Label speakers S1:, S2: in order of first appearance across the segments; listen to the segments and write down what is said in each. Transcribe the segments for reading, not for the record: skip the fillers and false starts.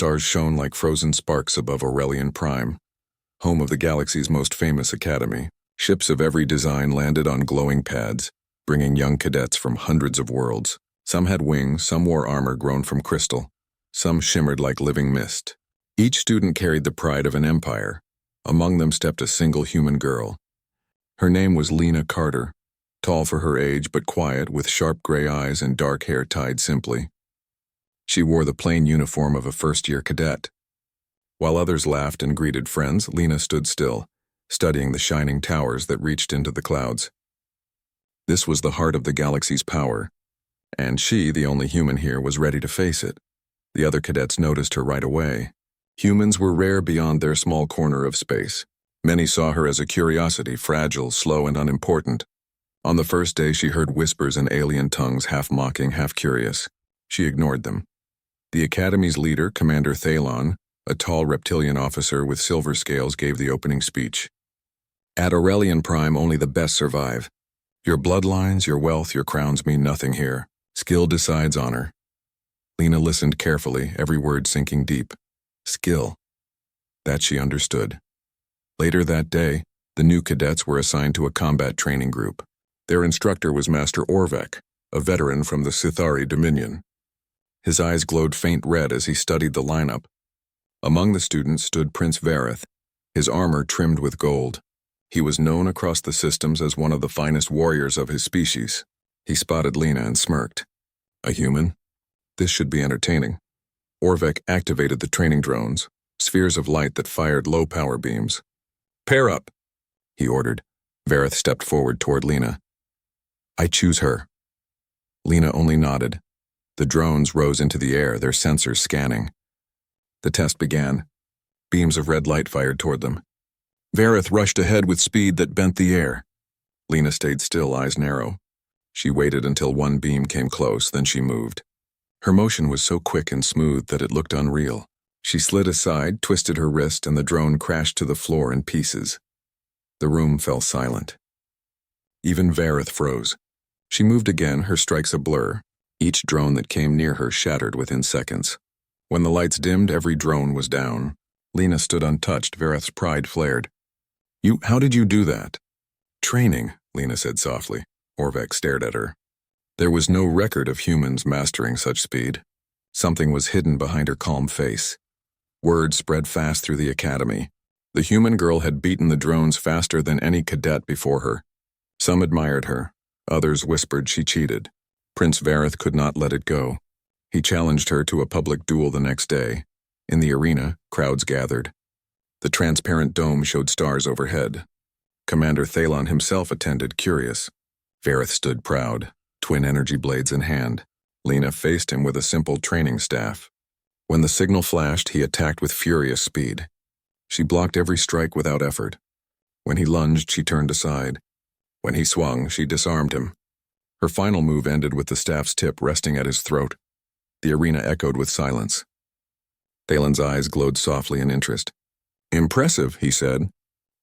S1: stars shone like frozen sparks above Aurelian Prime, home of the galaxy's most famous academy. Ships of every design landed on glowing pads, bringing young cadets from hundreds of worlds. Some had wings, some wore armor grown from crystal, some shimmered like living mist. Each student carried the pride of an empire. Among them stepped a single human girl. Her name was Lena Carter, tall for her age but quiet, with sharp gray eyes and dark hair tied simply. She wore the plain uniform of a first-year cadet. While others laughed and greeted friends, Lena stood still, studying the shining towers that reached into the clouds. This was the heart of the galaxy's power, and she, the only human here, was ready to face it. The other cadets noticed her right away. Humans were rare beyond their small corner of space. Many saw her as a curiosity, fragile, slow, and unimportant. On the first day, she heard whispers in alien tongues, half mocking, half curious. She ignored them. The Academy's leader, Commander Thalon, a tall reptilian officer with silver scales, gave the opening speech. At Aurelian Prime, only the best survive. Your bloodlines, your wealth, your crowns mean nothing here. Skill decides honor. Lena listened carefully, every word sinking deep. Skill. That she understood. Later that day, the new cadets were assigned to a combat training group. Their instructor was Master Orvek, a veteran from the Sithari Dominion. His eyes glowed faint red as he studied the lineup. Among the students stood Prince Vareth, his armor trimmed with gold. He was known across the systems as one of the finest warriors of his species. He spotted Lena and smirked. A human? This should be entertaining. Orvek activated the training drones, spheres of light that fired low power beams. Pair up, he ordered. Vareth stepped forward toward Lena. I choose her. Lena only nodded. The drones rose into the air, their sensors scanning. The test began. Beams of red light fired toward them. Vareth rushed ahead with speed that bent the air. Lena stayed still, eyes narrow. She waited until one beam came close, then she moved. Her motion was so quick and smooth that it looked unreal. She slid aside, twisted her wrist, and the drone crashed to the floor in pieces. The room fell silent. Even Vareth froze. She moved again, her strikes a blur. Each drone that came near her shattered within seconds. When the lights dimmed, every drone was down. Lena stood untouched. Vareth's pride flared. How did you do that? Training, Lena said softly. Orvek stared at her. There was no record of humans mastering such speed. Something was hidden behind her calm face. Word spread fast through the academy. The human girl had beaten the drones faster than any cadet before her. Some admired her. Others whispered she cheated. Prince Vareth could not let it go. He challenged her to a public duel the next day. In the arena, crowds gathered. The transparent dome showed stars overhead. Commander Thalon himself attended, curious. Vareth stood proud, twin energy blades in hand. Lena faced him with a simple training staff. When the signal flashed, he attacked with furious speed. She blocked every strike without effort. When he lunged, she turned aside. When he swung, she disarmed him. Her final move ended with the staff's tip resting at his throat. The arena echoed with silence. Thalon's eyes glowed softly in interest. Impressive, he said.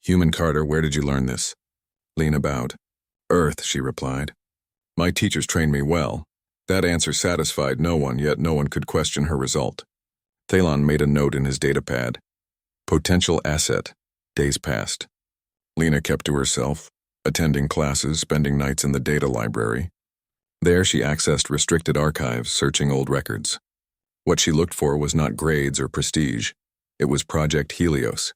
S1: Human Carter, where did you learn this? Lena bowed. Earth, she replied. My teachers trained me well. That answer satisfied no one, yet no one could question her result. Thalon made a note in his datapad. Potential asset. Days passed. Lena kept to herself, attending classes, spending nights in the data library. There she accessed restricted archives, searching old records. What she looked for was not grades or prestige. It was Project Helios,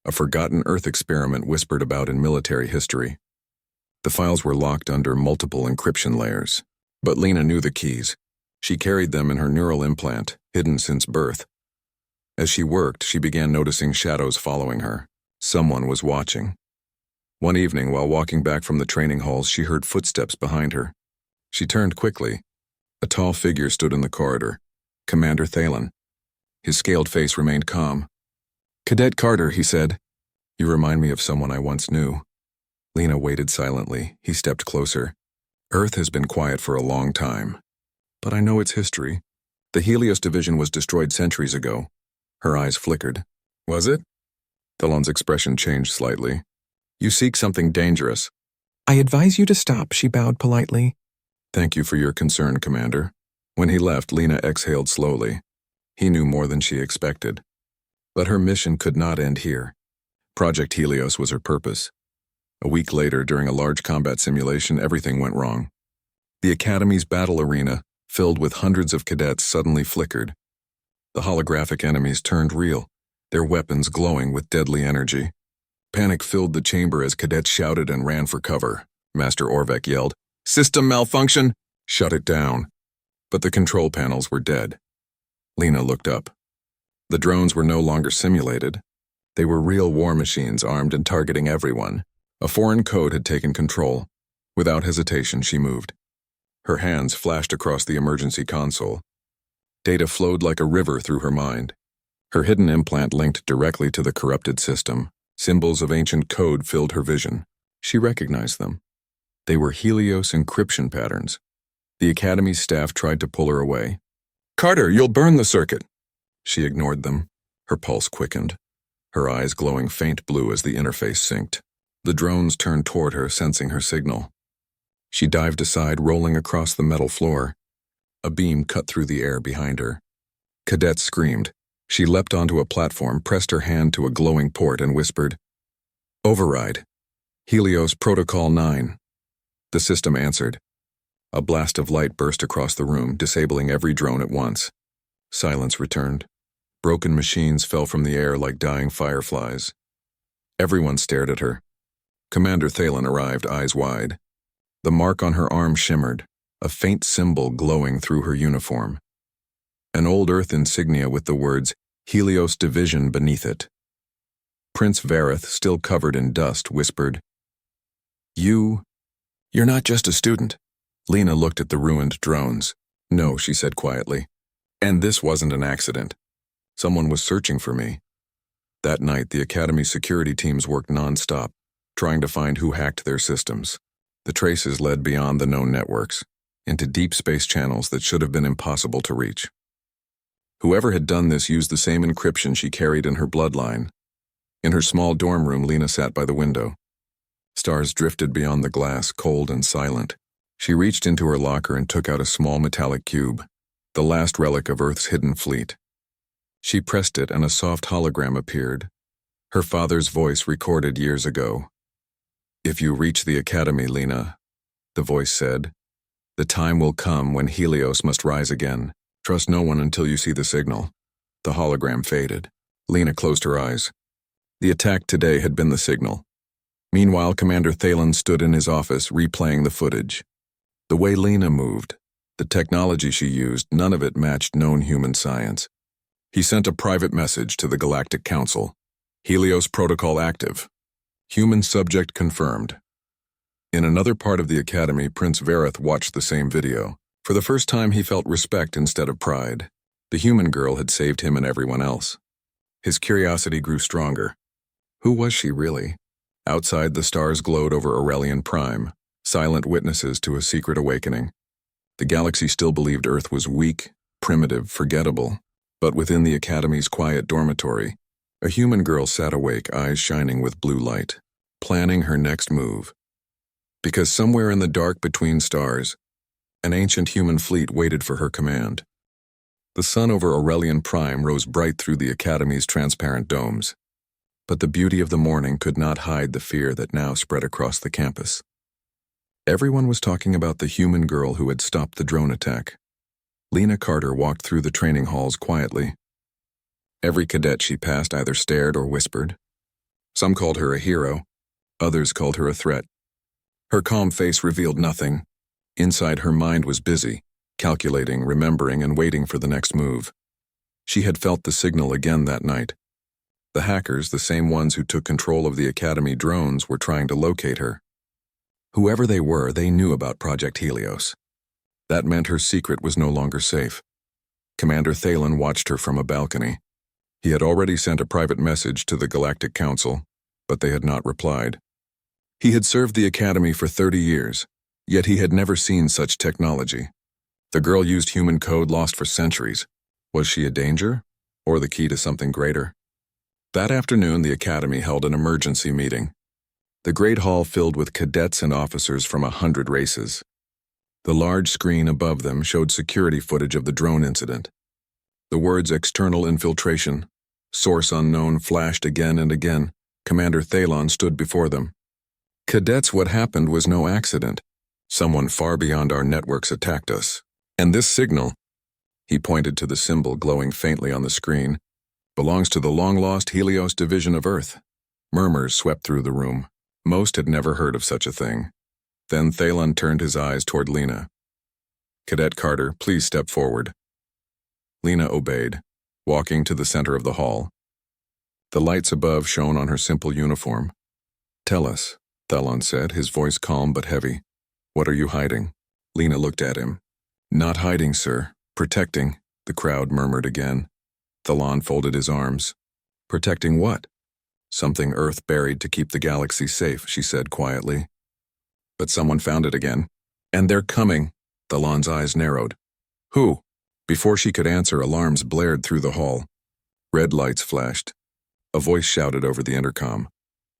S1: a forgotten Earth experiment whispered about in military history. The files were locked under multiple encryption layers, but Lena knew the keys. She carried them in her neural implant, hidden since birth. As she worked, she began noticing shadows following her. Someone was watching. One evening, while walking back from the training halls, she heard footsteps behind her. She turned quickly. A tall figure stood in the corridor. Commander Thalon. His scaled face remained calm. Cadet Carter, he said. You remind me of someone I once knew. Lena waited silently. He stepped closer. Earth has been quiet for a long time. But I know its history. The Helios division was destroyed centuries ago. Her eyes flickered. Was it? Thalon's expression changed slightly. You seek something dangerous. I advise you to stop, she bowed politely. Thank you for your concern, Commander. When he left, Lena exhaled slowly. He knew more than she expected. But her mission could not end here. Project Helios was her purpose. A week later, during a large combat simulation, everything went wrong. The Academy's battle arena, filled with hundreds of cadets, suddenly flickered. The holographic enemies turned real, their weapons glowing with deadly energy. Panic filled the chamber as cadets shouted and ran for cover. Master Orvek yelled, "System malfunction! Shut it down." But the control panels were dead. Lena looked up. The drones were no longer simulated. They were real war machines armed and targeting everyone. A foreign code had taken control. Without hesitation, she moved. Her hands flashed across the emergency console. Data flowed like a river through her mind. Her hidden implant linked directly to the corrupted system. Symbols of ancient code filled her vision. She recognized them. They were Helios encryption patterns. The Academy's staff tried to pull her away. "Carter, you'll burn the circuit." She ignored them. Her pulse quickened, her eyes glowing faint blue as the interface synced. The drones turned toward her, sensing her signal. She dived aside, rolling across the metal floor. A beam cut through the air behind her. Cadets screamed. She leapt onto a platform, pressed her hand to a glowing port, and whispered, "Override. Helios Protocol 9. The system answered. A blast of light burst across the room, disabling every drone at once. Silence returned. Broken machines fell from the air like dying fireflies. Everyone stared at her. Commander Thalen arrived, eyes wide. The mark on her arm shimmered, a faint symbol glowing through her uniform. An old Earth insignia with the words Helios Division beneath it. Prince Vareth, still covered in dust, whispered, You're not just a student." Lena looked at the ruined drones. "No," she said quietly. "And this wasn't an accident. Someone was searching for me." That night, the Academy security teams worked non-stop, trying to find who hacked their systems. The traces led beyond the known networks, into deep space channels that should have been impossible to reach. Whoever had done this used the same encryption she carried in her bloodline. In her small dorm room, Lena sat by the window. Stars drifted beyond the glass, cold and silent. She reached into her locker and took out a small metallic cube, the last relic of Earth's hidden fleet. She pressed it and a soft hologram appeared, her father's voice recorded years ago. "If you reach the Academy, Lena," the voice said, "the time will come when Helios must rise again. Trust no one until you see the signal." The hologram faded. Lena closed her eyes. The attack today had been the signal. Meanwhile, Commander Thalen stood in his office, replaying the footage. The way Lena moved, the technology she used, none of it matched known human science. He sent a private message to the Galactic Council. Helios Protocol active. Human subject confirmed. In another part of the Academy, Prince Vareth watched the same video. For the first time, he felt respect instead of pride. The human girl had saved him and everyone else. His curiosity grew stronger. Who was she really? Outside, the stars glowed over Aurelian Prime, silent witnesses to a secret awakening. The galaxy still believed Earth was weak, primitive, forgettable. But within the Academy's quiet dormitory, a human girl sat awake, eyes shining with blue light, planning her next move. Because somewhere in the dark between stars, an ancient human fleet waited for her command. The sun over Aurelian Prime rose bright through the Academy's transparent domes. But the beauty of the morning could not hide the fear that now spread across the campus. Everyone was talking about the human girl who had stopped the drone attack. Lena Carter walked through the training halls quietly. Every cadet she passed either stared or whispered. Some called her a hero, others called her a threat. Her calm face revealed nothing. Inside, her mind was busy, calculating, remembering, and waiting for the next move. She had felt the signal again that night. The hackers, the same ones who took control of the Academy drones, were trying to locate her. Whoever they were, they knew about Project Helios. That meant her secret was no longer safe. Commander Thalen watched her from a balcony. He had already sent a private message to the Galactic Council, but they had not replied. He had served the Academy for 30 years, yet he had never seen such technology. The girl used human code lost for centuries. Was she a danger, or the key to something greater? That afternoon, the Academy held an emergency meeting. The great hall filled with cadets and officers from 100 races. The large screen above them showed security footage of the drone incident. The words external infiltration, source unknown flashed again and again. Commander Thalon stood before them. Cadets, what happened was no accident. Someone far beyond our networks attacked us. And this signal, he pointed to the symbol glowing faintly on the screen, belongs to the long-lost Helios division of Earth. Murmurs swept through the room. Most had never heard of such a thing. Then Thalon turned his eyes toward Lena. Cadet Carter, please step forward. Lena obeyed, walking to the center of the hall. The lights above shone on her simple uniform. Tell us, Thalon said, his voice calm but heavy. What are you hiding? Lena looked at him. Not hiding, sir. Protecting, the crowd murmured again. Thalon folded his arms. Protecting what? Something Earth buried to keep the galaxy safe, she said quietly. But someone found it again. And they're coming. Thalon's eyes narrowed. Who? Before she could answer, alarms blared through the hall. Red lights flashed. A voice shouted over the intercom.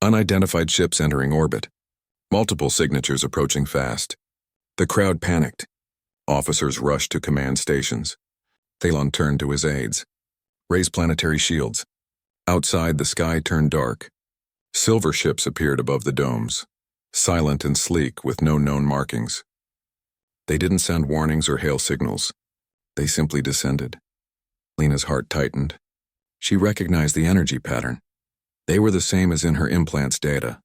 S1: Unidentified ships entering orbit. Multiple signatures approaching fast. The crowd panicked. Officers rushed to command stations. Thalon turned to his aides. Raise planetary shields. Outside, the sky turned dark. Silver ships appeared above the domes, silent and sleek with no known markings. They didn't send warnings or hail signals. They simply descended. Lena's heart tightened. She recognized the energy pattern. They were the same as in her implant's data.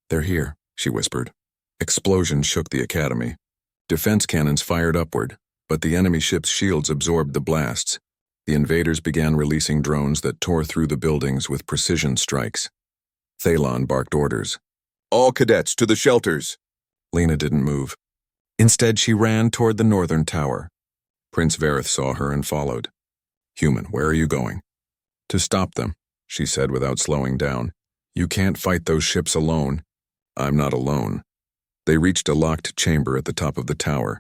S1: They're here, she whispered. Explosions shook the academy. Defense cannons fired upward, but the enemy ship's shields absorbed the blasts. The invaders began releasing drones that tore through the buildings with precision strikes. Thalon barked orders. All cadets to the shelters. Lena didn't move. Instead, she ran toward the northern tower. Prince Vareth saw her and followed. Human, where are you going? To stop them, she said without slowing down. You can't fight those ships alone. I'm not alone. They reached a locked chamber at the top of the tower.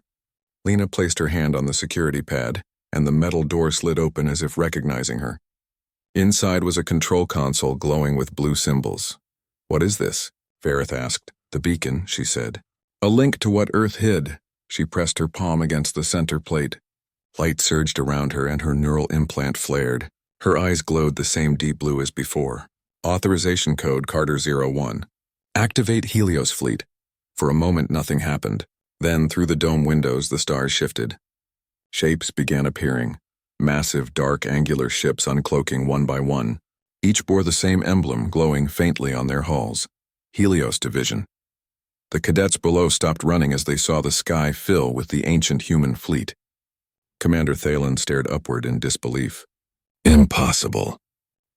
S1: Lena placed her hand on the security pad, and the metal door slid open as if recognizing her. Inside was a control console glowing with blue symbols. What is this? Vareth asked. The beacon, she said. A link to what Earth hid. She pressed her palm against the center plate. Light surged around her and her neural implant flared. Her eyes glowed the same deep blue as before. Authorization code Carter 01. Activate Helios fleet. For a moment nothing happened. Then through the dome windows the stars shifted. Shapes began appearing. Massive, dark, angular ships uncloaking one by one. Each bore the same emblem glowing faintly on their hulls. Helios Division. The cadets below stopped running as they saw the sky fill with the ancient human fleet. Commander Thalon stared upward in disbelief. Impossible.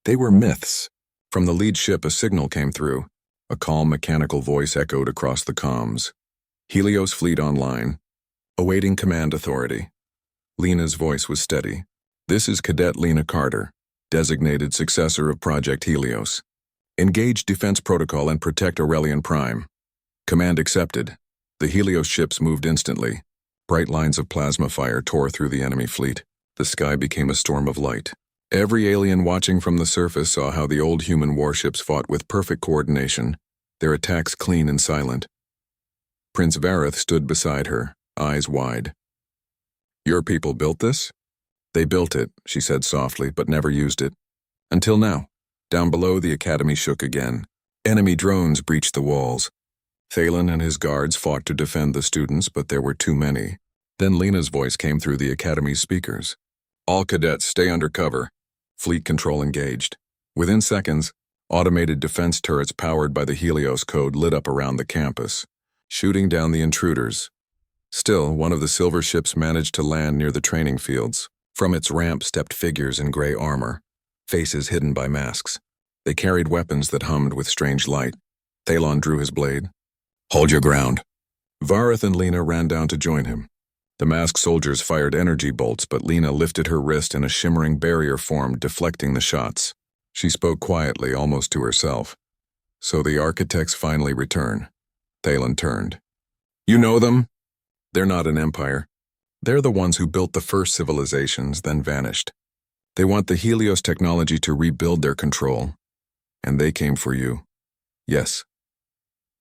S1: They were myths. From the lead ship a signal came through. A calm mechanical voice echoed across the comms. Helios fleet online. Awaiting command authority. Lena's voice was steady. This is Cadet Lena Carter, designated successor of Project Helios. Engage defense protocol and protect Aurelian Prime. Command accepted. The Helios ships moved instantly. Bright lines of plasma fire tore through the enemy fleet. The sky became a storm of light. Every alien watching from the surface saw how the old human warships fought with perfect coordination, their attacks clean and silent. Prince Vareth stood beside her, eyes wide. Your people built this? They built it, she said softly, but never used it. Until now. Down below, the academy shook again. Enemy drones breached the walls. Thalon and his guards fought to defend the students, but there were too many. Then Lena's voice came through the academy's speakers. All cadets, stay under cover. Fleet control engaged. Within seconds, automated defense turrets powered by the Helios code lit up around the campus, shooting down the intruders. Still, one of the silver ships managed to land near the training fields. From its ramp stepped figures in gray armor, faces hidden by masks. They carried weapons that hummed with strange light. Thalon drew his blade. Hold your ground. Vareth and Lena ran down to join him. The masked soldiers fired energy bolts, but Lena lifted her wrist and a shimmering barrier formed, deflecting the shots. She spoke quietly, almost to herself. So the architects finally return. Thalon turned. You know them? They're not an empire. They're the ones who built the first civilizations, then vanished. They want the Helios technology to rebuild their control. And they came for you. Yes.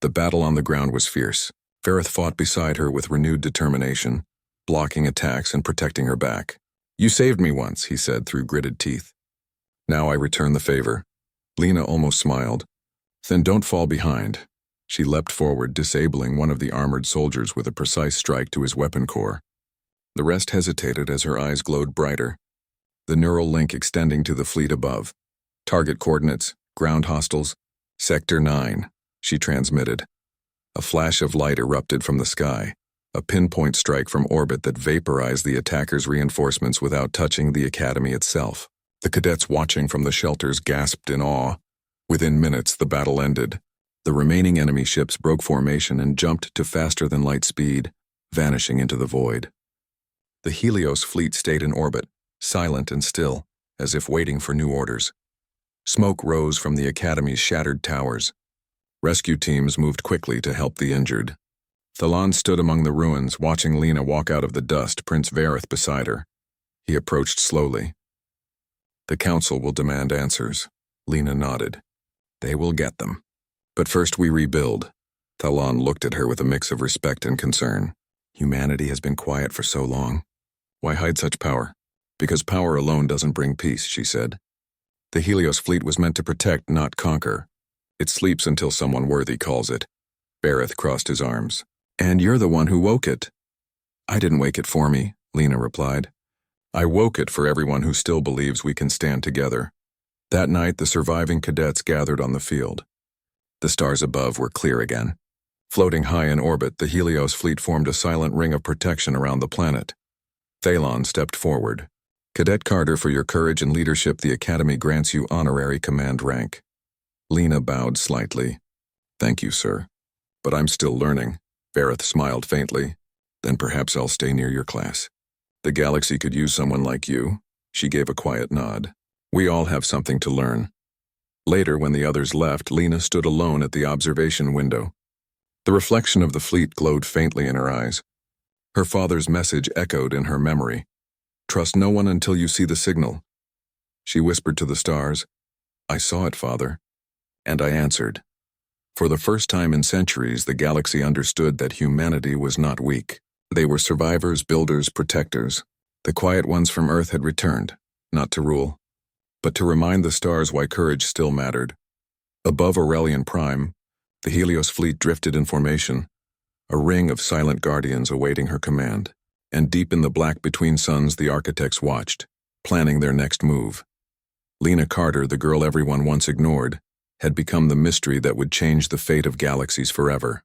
S1: The battle on the ground was fierce. Vareth fought beside her with renewed determination, blocking attacks and protecting her back. You saved me once, he said through gritted teeth. Now I return the favor. Lena almost smiled. Then don't fall behind. She leapt forward, disabling one of the armored soldiers with a precise strike to his weapon core. The rest hesitated as her eyes glowed brighter, the neural link extending to the fleet above. Target coordinates, ground hostiles, Sector 9, she transmitted. A flash of light erupted from the sky, a pinpoint strike from orbit that vaporized the attackers' reinforcements without touching the academy itself. The cadets watching from the shelters gasped in awe. Within minutes, the battle ended. The remaining enemy ships broke formation and jumped to faster-than-light speed, vanishing into the void. The Helios fleet stayed in orbit, silent and still, as if waiting for new orders. Smoke rose from the Academy's shattered towers. Rescue teams moved quickly to help the injured. Thalan stood among the ruins, watching Lena walk out of the dust, Prince Vareth beside her. He approached slowly. The Council will demand answers. Lena nodded. They will get them. But first we rebuild. Thalan looked at her with a mix of respect and concern. Humanity has been quiet for so long. Why hide such power? Because power alone doesn't bring peace, she said. The Helios fleet was meant to protect, not conquer. It sleeps until someone worthy calls it. Vareth crossed his arms. And you're the one who woke it. I didn't wake it for me, Lena replied. I woke it for everyone who still believes we can stand together. That night, the surviving cadets gathered on the field. The stars above were clear again. Floating high in orbit, the Helios fleet formed a silent ring of protection around the planet. Thalan stepped forward. Cadet Carter, for your courage and leadership, the Academy grants you honorary command rank. Lena bowed slightly. Thank you, sir. But I'm still learning. Vareth smiled faintly. Then perhaps I'll stay near your class. The galaxy could use someone like you. She gave a quiet nod. We all have something to learn. Later, when the others left, Lena stood alone at the observation window. The reflection of the fleet glowed faintly in her eyes. Her father's message echoed in her memory. Trust no one until you see the signal. She whispered to the stars, I saw it, Father. And I answered. For the first time in centuries, the galaxy understood that humanity was not weak. They were survivors, builders, protectors. The quiet ones from Earth had returned, not to rule, but to remind the stars why courage still mattered. Above Aurelian Prime, the Helios fleet drifted in formation, a ring of silent guardians awaiting her command. And deep in the black between suns, the architects watched, planning their next move. Lena Carter, the girl everyone once ignored, had become the mystery that would change the fate of galaxies forever.